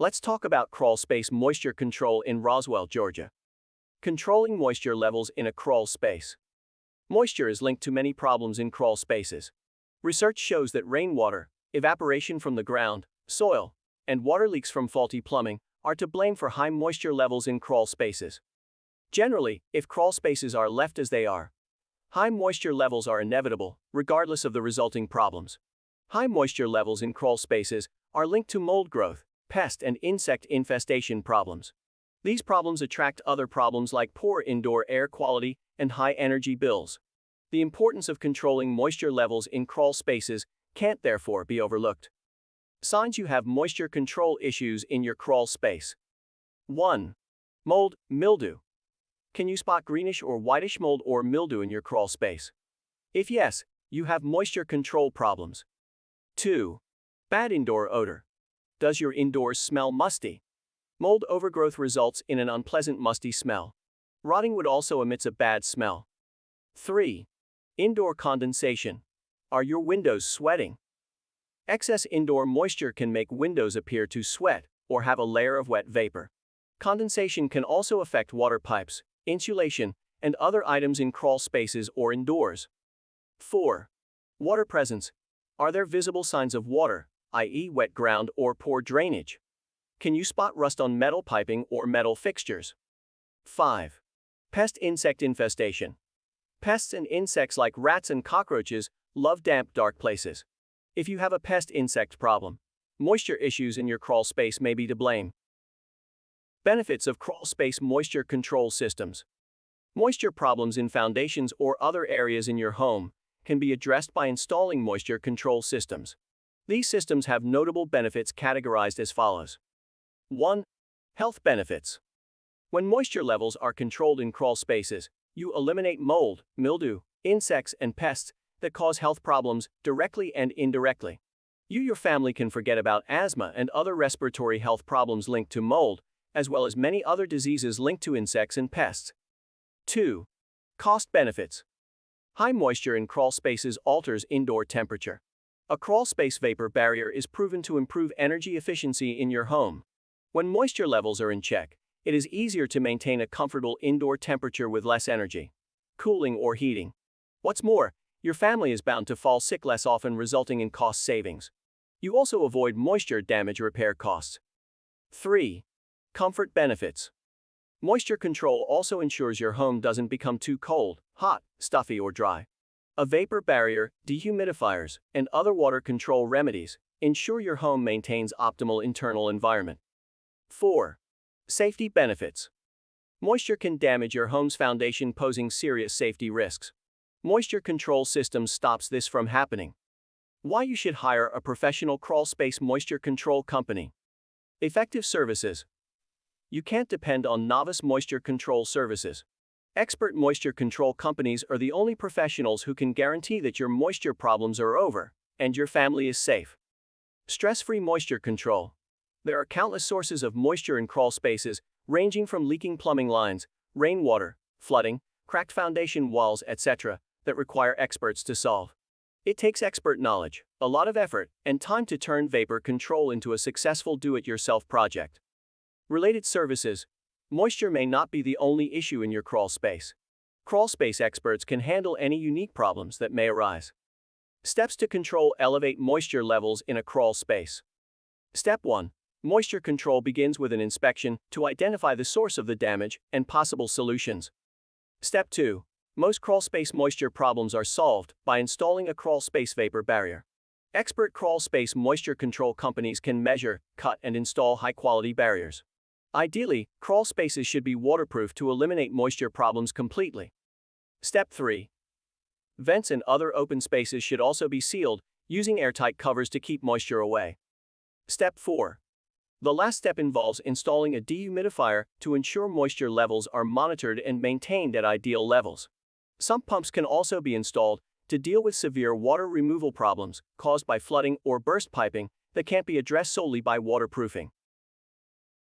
Let's talk about crawlspace moisture control in Roswell, Georgia. Controlling moisture levels in a crawl space. Moisture is linked to many problems in crawl spaces. Research shows that rainwater, evaporation from the ground, soil, and water leaks from faulty plumbing are to blame for high moisture levels in crawl spaces. Generally, if crawl spaces are left as they are, high moisture levels are inevitable, regardless of the resulting problems. High moisture levels in crawl spaces are linked to mold growth, pest and insect infestation problems. These problems attract other problems like poor indoor air quality and high energy bills. The importance of controlling moisture levels in crawl spaces can't therefore be overlooked. Signs you have moisture control issues in your crawl space. 1. Mold, mildew. Can you spot greenish or whitish mold or mildew in your crawl space? If yes, you have moisture control problems. 2. Bad indoor odor. Does your indoors smell musty? Mold overgrowth results in an unpleasant musty smell. Rotting wood also emits a bad smell. 3. Indoor condensation. Are your windows sweating? Excess indoor moisture can make windows appear to sweat or have a layer of wet vapor. Condensation can also affect water pipes, insulation, and other items in crawl spaces or indoors. 4. Water presence. Are there visible signs of water, i.e. wet ground or poor drainage? Can you spot rust on metal piping or metal fixtures? 5. Pest insect infestation. Pests and insects like rats and cockroaches love damp, dark places. If you have a pest insect problem, moisture issues in your crawl space may be to blame. Benefits of crawl space moisture control systems. Moisture problems in foundations or other areas in your home can be addressed by installing moisture control systems. These systems have notable benefits categorized as follows. 1. Health benefits. When moisture levels are controlled in crawl spaces, you eliminate mold, mildew, insects, and pests that cause health problems directly and indirectly. Your family can forget about asthma and other respiratory health problems linked to mold, as well as many other diseases linked to insects and pests. 2. Cost benefits. High moisture in crawl spaces alters indoor temperature. A crawl space vapor barrier is proven to improve energy efficiency in your home. When moisture levels are in check, it is easier to maintain a comfortable indoor temperature with less energy, cooling or heating. What's more, your family is bound to fall sick less often, resulting in cost savings. You also avoid moisture damage repair costs. 3. Comfort benefits. Moisture control also ensures your home doesn't become too cold, hot, stuffy, or dry. A vapor barrier, dehumidifiers, and other water control remedies ensure your home maintains optimal internal environment. 4. Safety benefits. Moisture can damage your home's foundation, posing serious safety risks. Moisture control systems stops this from happening. Why you should hire a professional crawl space moisture control company. Effective services. You can't depend on novice moisture control services. Expert moisture control companies are the only professionals who can guarantee that your moisture problems are over and your family is safe. Stress-free moisture control. There are countless sources of moisture in crawl spaces, ranging from leaking plumbing lines, rainwater, flooding, cracked foundation walls, etc., that require experts to solve. It takes expert knowledge, a lot of effort, and time to turn vapor control into a successful do-it-yourself project. Related services. Moisture may not be the only issue in your crawl space. Crawl space experts can handle any unique problems that may arise. Steps to control elevate moisture levels in a crawl space. Step 1. Moisture control begins with an inspection to identify the source of the damage and possible solutions. Step 2. Most crawl space moisture problems are solved by installing a crawl space vapor barrier. Expert crawl space moisture control companies can measure, cut, and install high-quality barriers. Ideally, crawl spaces should be waterproof to eliminate moisture problems completely. Step 3. Vents and other open spaces should also be sealed, using airtight covers to keep moisture away. Step 4. The last step involves installing a dehumidifier to ensure moisture levels are monitored and maintained at ideal levels. Sump pumps can also be installed to deal with severe water removal problems caused by flooding or burst piping that can't be addressed solely by waterproofing.